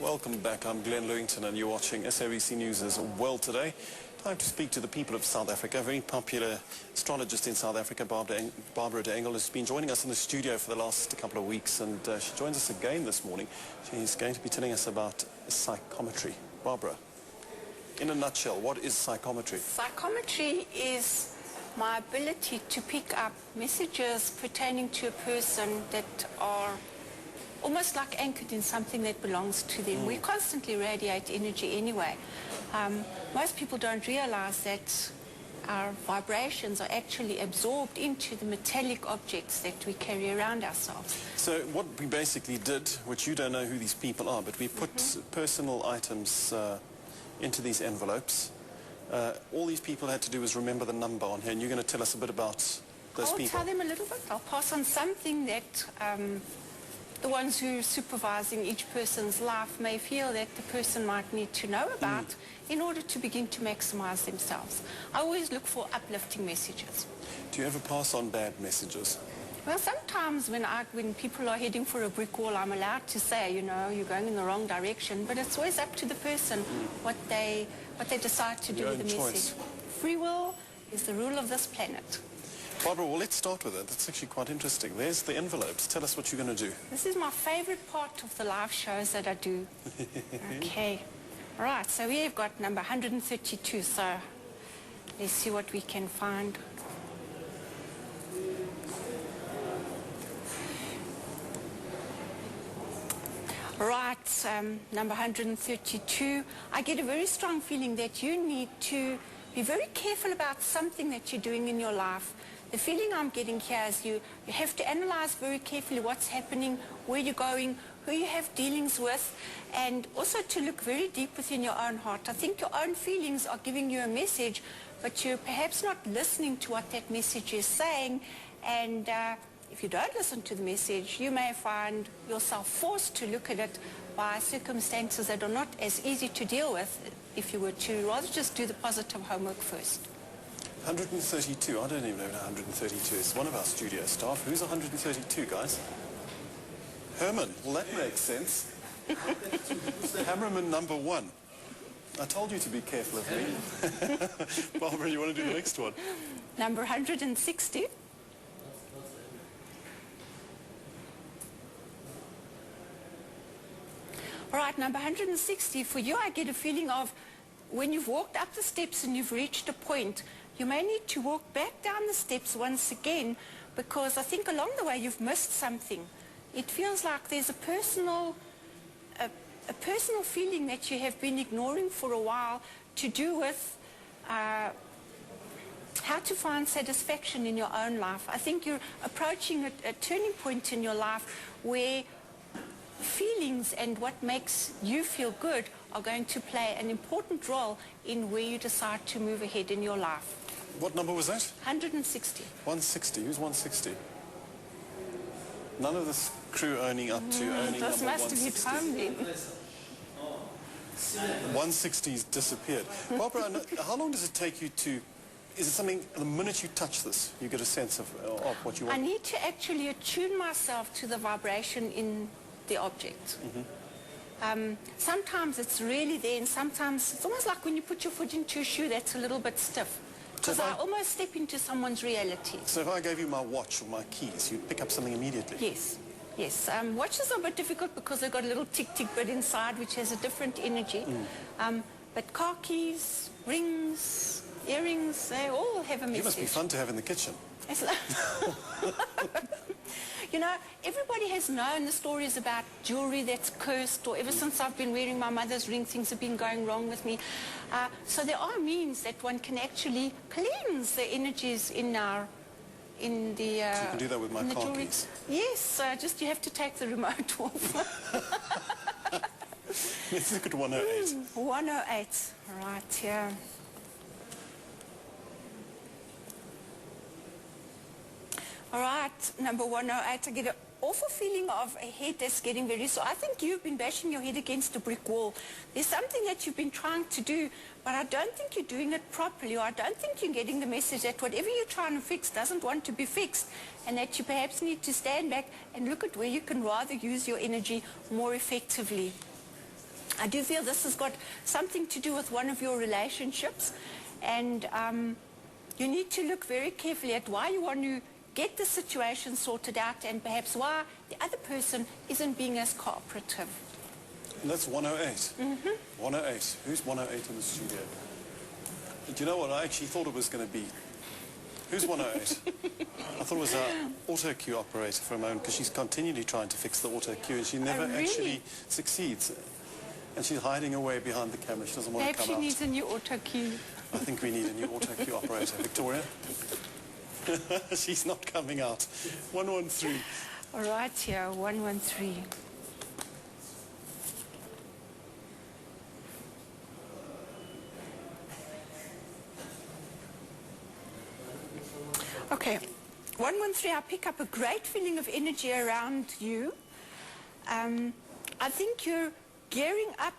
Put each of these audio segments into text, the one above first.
Welcome back. I'm Glen Lewington and you're watching SABC News' World Today. Time to speak to the people of South Africa. A very popular astrologist in South Africa, Barbrad'Engle, has been joining us in the studio for the last couple of weeks, and she joins us again this morning. She's going to be telling us about psychometry. Barbra, in a nutshell, what is psychometry? Psychometry is my ability to pick up messages pertaining to a person that are almost like anchored in something that belongs to them. We constantly radiate energy anyway. Most people don't realize that our vibrations are actually absorbed into the metallic objects that we carry around ourselves. So what we basically did, which you don't know who these people are, but we put personal items into these envelopes. All these people had to do was remember the number on here, and you're going to tell us a bit about those people. I'll tell them a little bit. I'll pass on something that the ones who are supervising each person's life may feel that the person might need to know about in order to begin to maximize themselves. I always look for uplifting messages. Do you ever pass on bad messages? Well, sometimes when people are heading for a brick wall, I'm allowed to say, you know, you're going in the wrong direction, but it's always up to the person what they decide to do with the message. Free will is the rule of this planet. Barbra, well, let's start with it. That's actually quite interesting. There's the envelopes. Tell us what you're going to do. This is my favorite part of the live shows that I do. Okay. All right, so we've got number 132, so let's see what we can find. Right, number 132. I get a very strong feeling that you need to be very careful about something that you're doing in your life. The feeling I'm getting here is you have to analyze very carefully what's happening, where you're going, who you have dealings with, and also to look very deep within your own heart. I think your own feelings are giving you a message, but you're perhaps not listening to what that message is saying, and if you don't listen to the message, you may find yourself forced to look at it by circumstances that are not as easy to deal with if you were to rather just do the positive homework first. 132. I don't even know what 132 is. One of our studio staff. Who's 132, guys? Herman. Well, that makes sense. Cameraman number 1. I told you to be careful of me. Barbra, you want to do the next one? Number 160. All right, number 160, for you I get a feeling of when you've walked up the steps and you've reached a point, you may need to walk back down the steps once again, because I think along the way you've missed something. It feels like there's a personal feeling that you have been ignoring for a while to do with how to find satisfaction in your own life. I think you're approaching a turning point in your life where feelings and what makes you feel good are going to play an important role in where you decide to move ahead in your life. What number was that? 160. 160. Who's 160? None of this crew owning up to owning number 160. This must be timely. 160's disappeared. Barbra, how long does it take you to... Is it something, the minute you touch this, you get a sense of what you want? I need to actually attune myself to the vibration in the object. Sometimes it's really there, and sometimes it's almost like when you put your foot into a shoe that's a little bit stiff. Because I almost step into someone's reality. So if I gave you my watch or my keys, you'd pick up something immediately? Yes, yes. Watches are a bit difficult because they've got a little tick-tick bit inside which has a different energy. But car keys, rings, earrings, they all have a message. You must be fun to have in the kitchen. You know, everybody has known the stories about jewelry that's cursed, or ever since I've been wearing my mother's ring, things have been going wrong with me. So there are means that one can actually cleanse the energies in the... So you can do that with my car keys? Yes, just you have to take the remote off. Let's look at 108. 108, right, yeah. All right, number 108, I get an awful feeling of a head that's getting very sore. I think you've been bashing your head against a brick wall. There's something that you've been trying to do, but I don't think you're doing it properly, or I don't think you're getting the message that whatever you're trying to fix doesn't want to be fixed, and that you perhaps need to stand back and look at where you can rather use your energy more effectively. I do feel this has got something to do with one of your relationships, and you need to look very carefully at why you want to get the situation sorted out and perhaps why the other person isn't being as cooperative. And that's 108. 108. Who's 108 in the studio? Do you know what I actually thought it was going to be? Who's 108? I thought it was our auto cue operator for a moment, because she's continually trying to fix the auto cue and she never actually succeeds. And she's hiding away behind the camera. She doesn't want to come out. Perhaps she needs a new auto cue. I think we need a new auto cue operator. Victoria? She's not coming out. 113. All right, here, 113. Okay, 113, I pick up a great feeling of energy around you. I think you're gearing up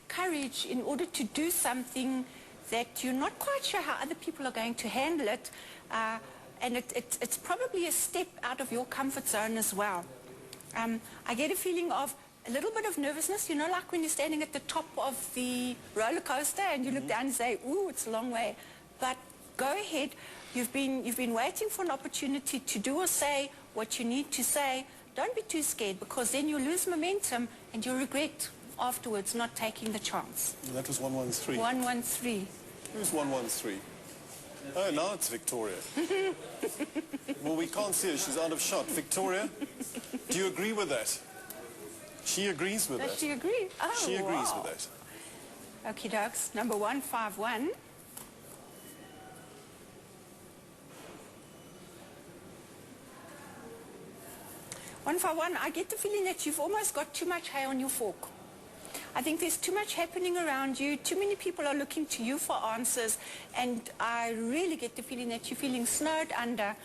courage in order to do something that you're not quite sure how other people are going to handle it, and it's probably a step out of your comfort zone as well. I get a feeling of a little bit of nervousness, you know, like when you're standing at the top of the roller coaster and you look down and say, ooh, it's a long way. But go ahead. You've been waiting for an opportunity to do or say what you need to say. Don't be too scared, because then you'll lose momentum and you'll regret afterwards not taking the chance. That was 113. 113. Who's 113? Oh, now it's Victoria. Well, we can't see her. She's out of shot. Victoria, do you agree with that? She agrees with that. Does she agree? Oh, she agrees with that. Okie dokes. Number 151. I get the feeling that you've almost got too much hay on your fork. I think there's too much happening around you. Too many people are looking to you for answers, and I really get the feeling that you're feeling snowed under.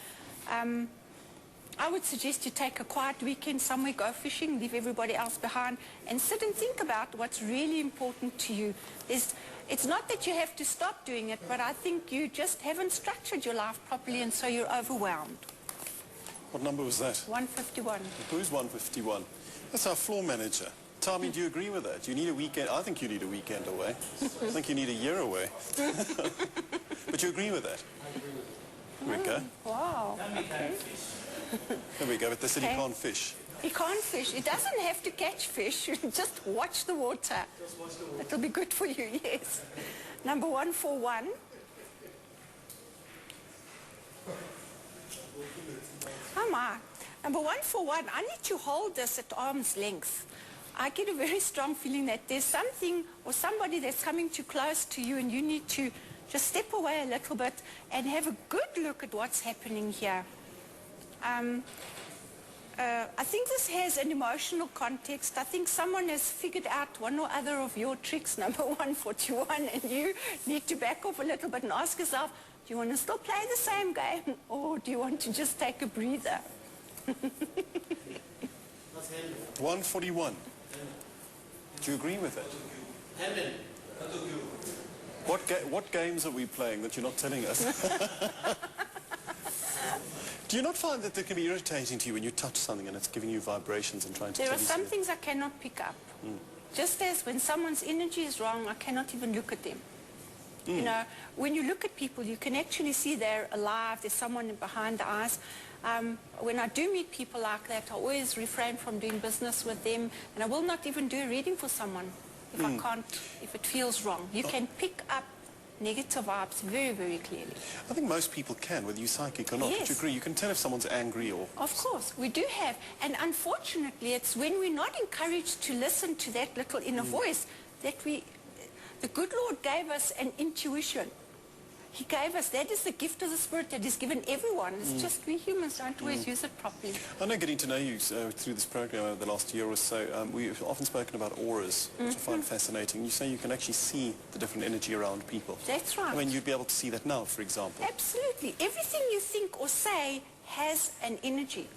I would suggest you take a quiet weekend somewhere, go fishing, leave everybody else behind, and sit and think about what's really important to you. It's not that you have to stop doing it, but I think you just haven't structured your life properly, and so you're overwhelmed. What number was that? 151. Who's 151? That's our floor manager. Tommy, do you agree with that? You need a weekend? I think you need a weekend away. I think you need a year away. But you agree with that? There we go. Wow. Okay. There we go, but they said he can't fish. He can't fish. He doesn't have to catch fish. Just watch the water. It'll be good for you, yes. Number 141. Oh my. Number 141, I need to hold this at arm's length. I get a very strong feeling that there's something or somebody that's coming too close to you, and you need to just step away a little bit and have a good look at what's happening here. I think this has an emotional context. I think someone has figured out one or other of your tricks, number 141, and you need to back off a little bit and ask yourself, do you want to still play the same game, or do you want to just take a breather? 141. Do you agree with it? What games are we playing that you're not telling us? Do you not find that it can be irritating to you when you touch something and it's giving you vibrations and trying to tell you There are some something? things I cannot pick up. Just as when someone's energy is wrong, I cannot even look at them. You know, when you look at people, you can actually see they're alive, there's someone behind the eyes. When I do meet people like that, I always refrain from doing business with them, and I will not even do a reading for someone if I can't, if it feels wrong. You can pick up negative vibes very, very clearly. I think most people can, whether you're psychic or not. Yes. Would you agree? You can tell if someone's angry or... Of course, we do have. And unfortunately, it's when we're not encouraged to listen to that little inner voice that the good Lord gave us an intuition. He gave us, that is the gift of the Spirit that is given everyone. It's just we humans don't always use it properly. I know, getting to know you through this program over the last year or so, we've often spoken about auras, which I find fascinating. You say you can actually see the different energy around people. That's right. I mean, you'd be able to see that now, for example. Absolutely. Everything you think or say has an energy.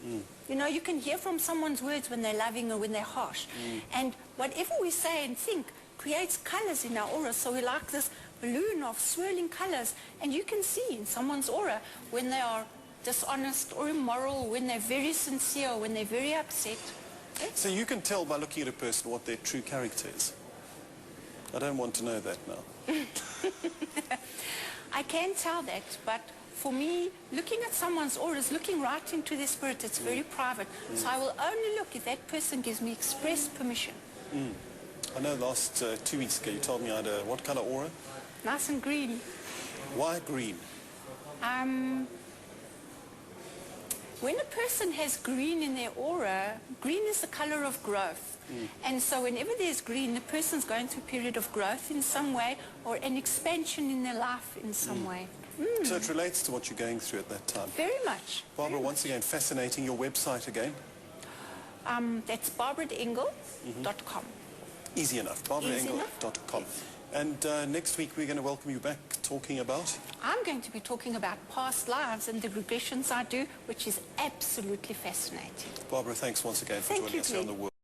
You know, you can hear from someone's words when they're loving or when they're harsh. And whatever we say and think creates colors in our aura. So we like this balloon of swirling colors, and you can see in someone's aura when they are dishonest or immoral, when they're very sincere, when they're very upset. So you can tell by looking at a person what their true character is. I don't want to know that now. I can tell that, but for me, looking at someone's aura is looking right into their spirit. It's very private. So I will only look if that person gives me express permission. I know last 2 weeks ago you told me I had a, what color aura? Nice and green. Why green? When a person has green in their aura, green is the color of growth. And so whenever there's green, the person's going through a period of growth in some way or an expansion in their life in some way. So it relates to what you're going through at that time. Very much. Barbra, once again, fascinating. Your website again? That's Barbrad'EngleTarot.com. Easy enough, Barbrad'EngleTarot.com. And next week we're going to welcome you back talking about? I'm going to be talking about past lives and the regressions I do, which is absolutely fascinating. Barbra, thanks once again for joining us here on The World.